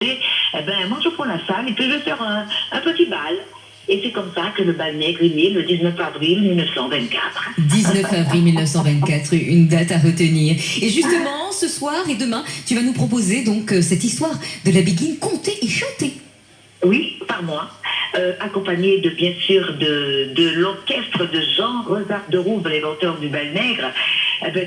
Eh ben, moi je prends la salle et puis je vais faire un petit bal. Et c'est comme ça que le bal nègre est né le 19 avril 1924. 19 avril 1924, une date à retenir. Et justement, ce soir et demain, tu vas nous proposer donc cette histoire de la Béguine contée et chantée. Oui, par moi, accompagné de bien sûr de l'orchestre de Jean Rosard de Rouve, l'inventeur du bal nègre,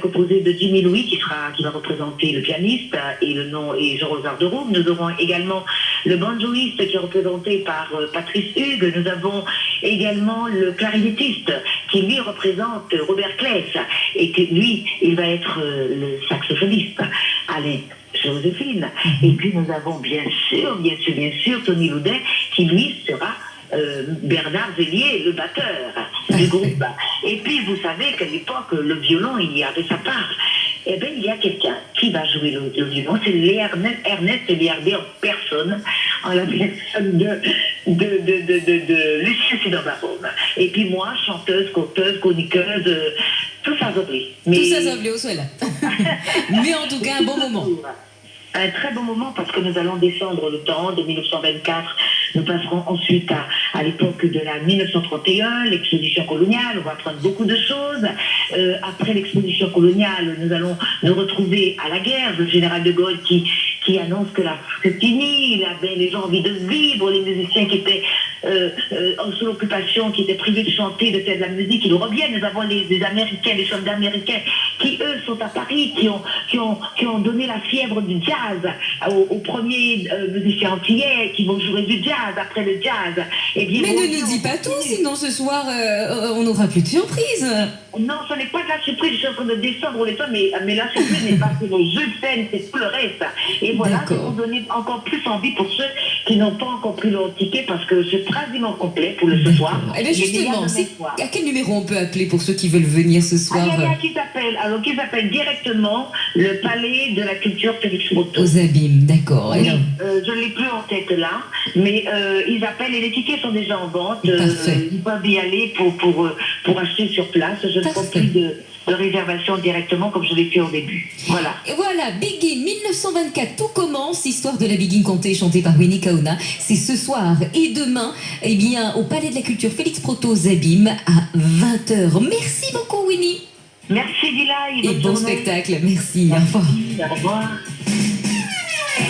composé de Jimmy Louis qui va représenter le pianiste et le nom est Jean Rosard de Rouve. Nous aurons également le banjoïste qui est représenté par Patrice Hugues. Nous avons également le clarinettiste qui lui représente Robert Kless et que lui, il va être le saxophoniste Alain Joséphine. Et puis nous avons bien sûr Tony Loudet qui lui sera Bernard Zélier, le batteur du groupe. Et puis vous savez qu'à l'époque, le violon, il y avait sa part. Eh bien, il y a quelqu'un qui va jouer le violon, c'est Ernest Léardé en personne, en la personne de Lucien Sidon-Barome. Et puis moi, chanteuse, conteuse, chroniqueuse, tout ça zoblé. Tout ça zoblé au sol. Mais en tout cas, un bon moment. Un très bon moment parce que nous allons descendre le temps de 1924. Nous passerons ensuite à l'époque de la 1931, l'exposition coloniale. On va apprendre beaucoup de choses. Après l'exposition coloniale, nous allons nous retrouver à la guerre. Le général de Gaulle qui annonce que la c'est fini. Il avait les gens envie de vivre. Les musiciens qui étaient sous l'occupation, qui étaient privés de chanter, de faire de la musique, ils reviennent. Nous avons les Américains, les soldats américains qui, eux, sont à Paris, qui ont donné la fièvre du jazz aux premiers musiciens antillais qui vont jouer du jazz, après le jazz. Et bien, mais ne nous dis pas tout, sinon ce soir, on n'aura plus de surprise. Non, ce n'est pas de la surprise, je suis en train de descendre les toits, mais la surprise n'est pas que le jeu de scène, c'est tout le reste. Et voilà, c'est pour donner encore plus envie pour ceux qui n'ont pas encore pris leur ticket, parce que c'est quasiment complet pour ce soir. Et bien justement, à quel numéro on peut appeler pour ceux qui veulent venir ce soir? Il y a qui s'appelle directement le Palais de la Culture Félix Moto. Aux Abîmes, d'accord. Oui, je ne l'ai plus en tête là, mais ils appellent et les tickets sont déjà en vente. Ils peuvent y aller pour acheter sur place. Je ne prends plus de réservation directement comme je l'ai fait au début. Voilà. Et voilà, Béguine 1924, tout commence, histoire de la Béguine contée chantée par Winnie Kaona. C'est ce soir et demain, eh bien, au Palais de la Culture Félix Proto aux Abîmes à 20h. Merci beaucoup Winnie. Merci Dila. Et bon spectacle, merci. Au revoir.